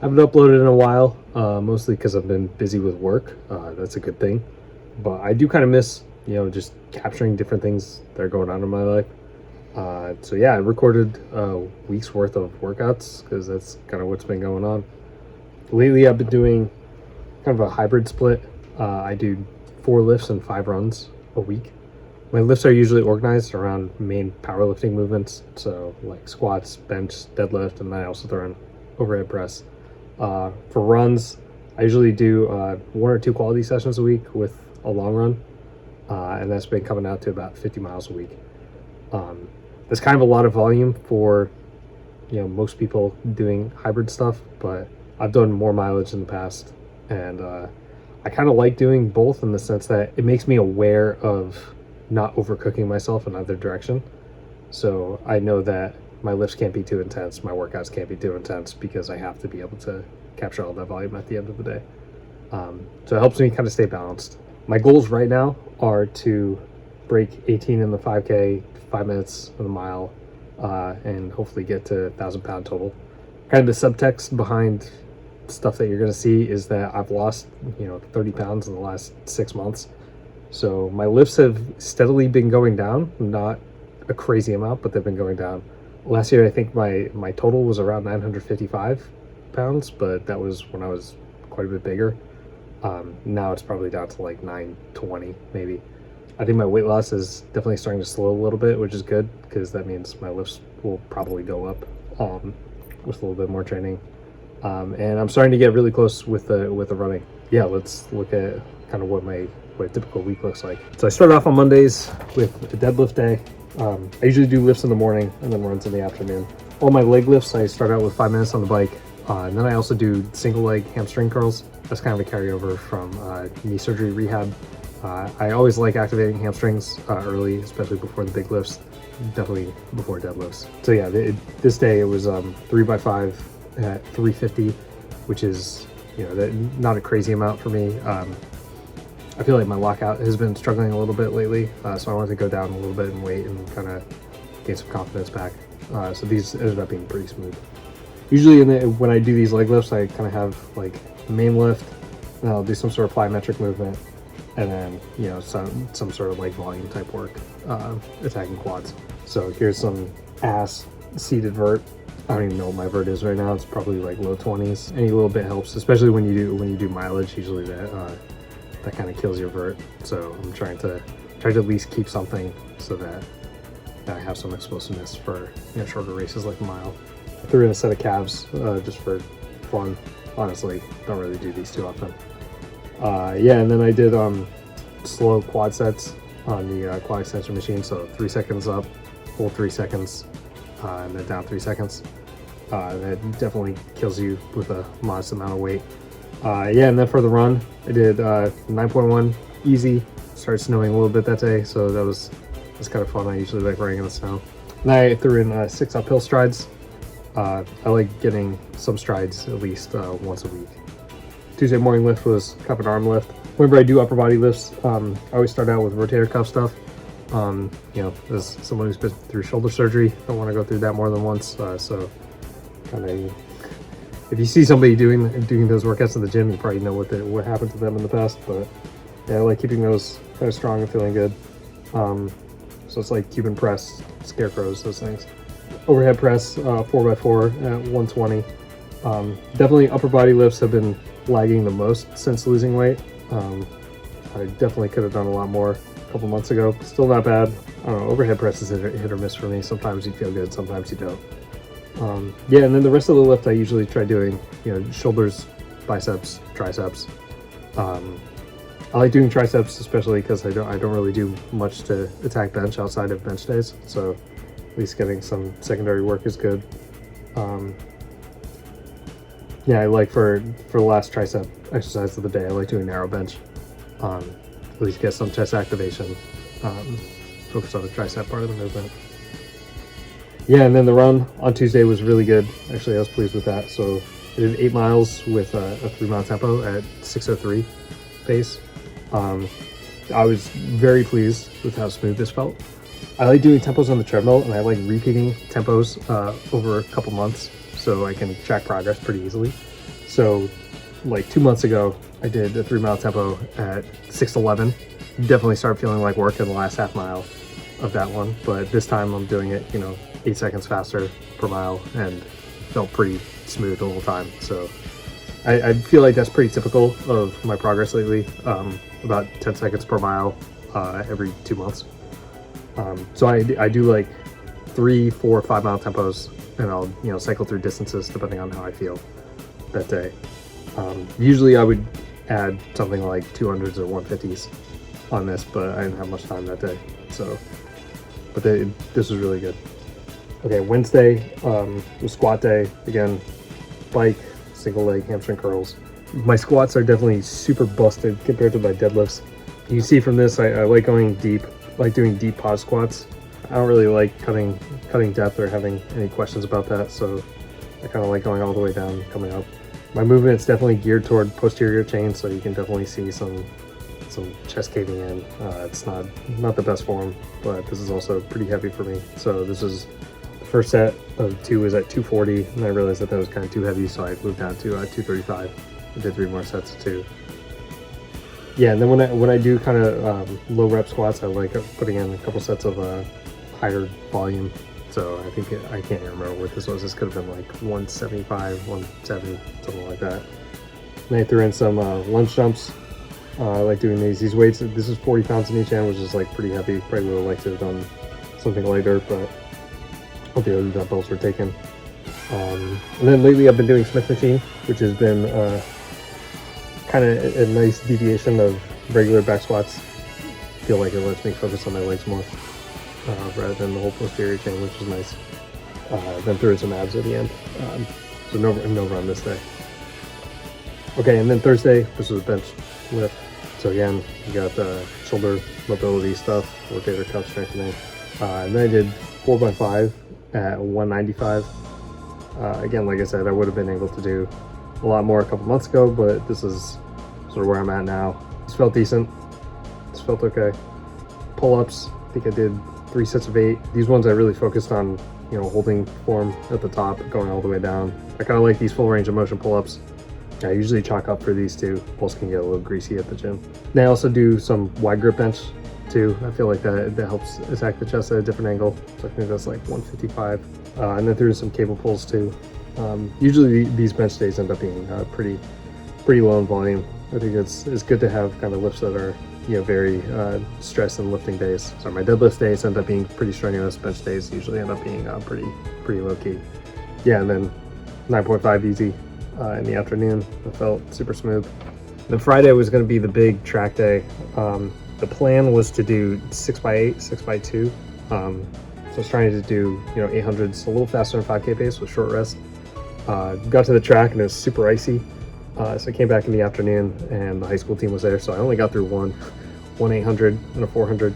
Haven't uploaded in a while, mostly because I've been busy with work. That's a good thing. But I do kind of miss, just capturing different things that are going on in my life. So yeah, I recorded a week's worth of workouts because that's kind of what's been going on. Lately, I've been doing kind of a hybrid split. I do 4 lifts and 5 runs a week. My lifts are usually organized around main powerlifting movements, so like squats, bench, deadlift, and I also throw in overhead press. For runs, I usually do 1 or 2 quality sessions a week with a long run, and that's been coming out to about 50 miles a week. There's kind of a lot of volume for most people doing hybrid stuff, but I've done more mileage in the past, and I kind of like doing both in the sense that it makes me aware of not overcooking myself in either direction. So I know that my lifts can't be too intense, my workouts can't be too intense, because I have to be able to capture all that volume at the end of the day. So it helps me kind of stay balanced. My goals right now are to break 18 in the 5K, 5 minutes in the mile, and hopefully get to 1,000-pound total. Kind of the subtext behind stuff that you're going to see is that I've lost 30 pounds in the last 6 months. So my lifts have steadily been going down, not a crazy amount, but they've been going down. Last year, I think my total was around 955 pounds, but that was when I was quite a bit bigger. Now it's probably down to like 920 maybe. I think my weight loss is definitely starting to slow a little bit, which is good because that means my lifts will probably go up with a little bit more training. And I'm starting to get really close with the running. Yeah, let's look at kind of what a typical week looks like. So I start off on Mondays with a deadlift day. I usually do lifts in the morning and then runs in the afternoon. All my leg lifts, I start out with 5 minutes on the bike. And then I also do single leg hamstring curls. That's kind of a carryover from knee surgery rehab. I always like activating hamstrings early, especially before the big lifts, definitely before deadlifts. So yeah, this day it was 3x5 at 350, which is not a crazy amount for me. I feel like my lockout has been struggling a little bit lately, so I wanted to go down a little bit in weight and kind of gain some confidence back. So these ended up being pretty smooth. Usually when I do these leg lifts, I kind of have like the main lift, and I'll do some sort of plyometric movement, and then some sort of like volume type work, attacking quads. So here's some ass seated vert. I don't even know what my vert is right now. It's probably like low 20s. Any little bit helps, especially when you do mileage. Usually that kind of kills your vert. So I'm trying to at least keep something so that I have some explosiveness for shorter races like a mile. I threw in a set of calves just for fun. Honestly, don't really do these too often. Yeah, and then I did slow quad sets on the quad extension machine. So 3 seconds up, hold 3 seconds, and then down 3 seconds. That definitely kills you with a modest amount of weight. Yeah, and then for the run, I did 9.1 easy. Started snowing a little bit that day, so that was kind of fun. I usually like running in the snow. And I threw in 6 uphill strides. I like getting some strides at least once a week. Tuesday morning lift was cup and arm lift. Whenever I do upper body lifts, I always start out with rotator cuff stuff. As someone who's been through shoulder surgery, don't want to go through that more than once. So kind of, if you see somebody doing those workouts in the gym, you probably know what happened to them in the past. But yeah, I like keeping those kind of strong and feeling good. So it's like Cuban press, scarecrows, those things. Overhead press, 4x4 at 120. Definitely upper body lifts have been lagging the most since losing weight. I definitely could have done a lot more a couple months ago. Still not bad. I don't know, overhead press is hit or miss for me. Sometimes you feel good, sometimes you don't. Yeah, and then the rest of the lift I usually try doing, shoulders, biceps, triceps. I like doing triceps especially because I don't really do much to attack bench outside of bench days. So at least getting some secondary work is good. Yeah, I like for the last tricep exercise of the day, I like doing narrow bench. At least get some chest activation. Focus on the tricep part of the movement. Yeah, and then the run on Tuesday was really good. Actually, I was pleased with that. So I did 8 miles with a 3-mile tempo at 6:03 pace. I was very pleased with how smooth this felt. I like doing tempos on the treadmill, and I like repeating tempos over a couple months so I can track progress pretty easily. So like 2 months ago, I did a 3 mile tempo at 6:11. Definitely started feeling like work in the last half mile of that one, but this time I'm doing it, 8 seconds faster per mile, and felt pretty smooth the whole time. So I feel like that's pretty typical of my progress lately. About 10 seconds per mile every 2 months. So I do like 3, 4, 5 mile tempos, and I'll cycle through distances depending on how I feel that day. Usually I would add something like 200s or 150s on this, but I didn't have much time that day. So, but this was really good. Okay, Wednesday was squat day again. Bike, single leg, hamstring curls. My squats are definitely super busted compared to my deadlifts. You can see from this, I like going deep, like doing deep pause squats. I don't really like cutting depth or having any questions about that, so I kind of like going all the way down, coming up. My movement's definitely geared toward posterior chain, so you can definitely see some chest caving in. It's not the best form, but this is also pretty heavy for me. So this is the first set of 2 is at 240, and I realized that was kind of too heavy, so I moved down to 235. I did 3 more sets of 2. Yeah, and then when I do kind of low rep squats, I like putting in a couple sets of higher volume. So I can't even remember what this was. This could have been like 175, 170, something like that. And I threw in some lunge jumps. I like doing these weights. This is 40 pounds in each hand, which is like pretty heavy. Probably would have liked to have done something lighter, but all the other dumbbells were taken. And then lately I've been doing Smith machine, which has been kind of a nice deviation of regular back squats. I feel like it lets me focus on my legs more rather than the whole posterior chain, which is nice. Then threw in some abs at the end. So no run this day. Okay, and then Thursday, this was a bench lift. So again, you got the shoulder mobility stuff, rotator cuff strengthening. And then I did 4x5 at 195. Again, like I said, I would have been able to do a lot more a couple months ago, but this is sort of where I'm at now. This felt decent. This felt okay. Pull-ups, I think I did 3 sets of 8. These ones I really focused on, holding form at the top, going all the way down. I kind of like these full range of motion pull-ups. I usually chalk up for these two. Pulse can get a little greasy at the gym. And I also do some wide grip bench too. I feel like that helps attack the chest at a different angle. So I think that's like 155. And then through some cable pulls too. Usually these bench days end up being pretty low in volume. I think it's good to have kind of lifts that are very stress and lifting days. So my deadlift days end up being pretty strenuous. Bench days usually end up being pretty low key. Yeah, and then 9.5 easy in the afternoon. It felt super smooth. Then Friday was going to be the big track day. The plan was to do 6x8, 6x2. So I was trying to do 800s a little faster than 5K pace with short rest. Got to the track and it was super icy. So I came back in the afternoon and the high school team was there. So I only got through one 800 and a 400.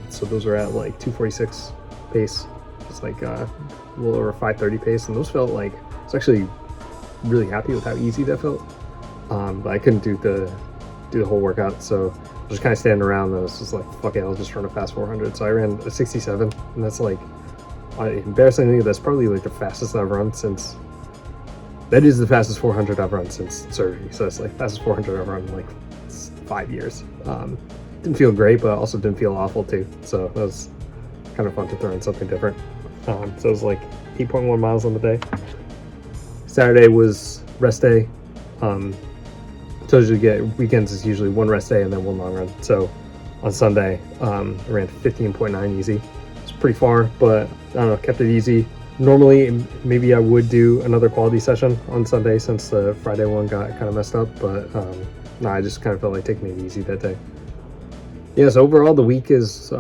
So those were at like 246 pace. It's like a little over 530 pace. And those felt like, I was actually really happy with how easy that felt. But I couldn't do the whole workout. So I was just kind of standing around and I was just like, fuck it, I'll just run a fast 400. So I ran a 67 and that's like, embarrassingly, that's probably like the fastest I've run since, that is the fastest 400 I've run since surgery. So it's like fastest 400 I've run in like 5 years. Didn't feel great, but also didn't feel awful too. So it was kind of fun to throw in something different. So it was like 8.1 miles on the day. Saturday was rest day. So you get weekends is usually one rest day and then one long run. So on Sunday, I ran 15.9 easy. It's pretty far, but I don't know, kept it easy. Normally, maybe I would do another quality session on Sunday since the Friday one got kind of messed up, but no, I just kind of felt like taking it easy that day. Yeah, so overall the week was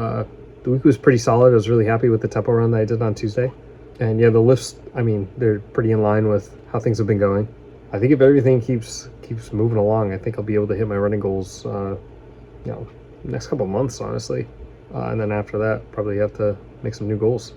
pretty solid. I was really happy with the tempo run that I did on Tuesday. And yeah, the lifts, I mean, they're pretty in line with how things have been going. I think if everything keeps moving along, I think I'll be able to hit my running goals, next couple months, honestly. And then after that, probably have to make some new goals.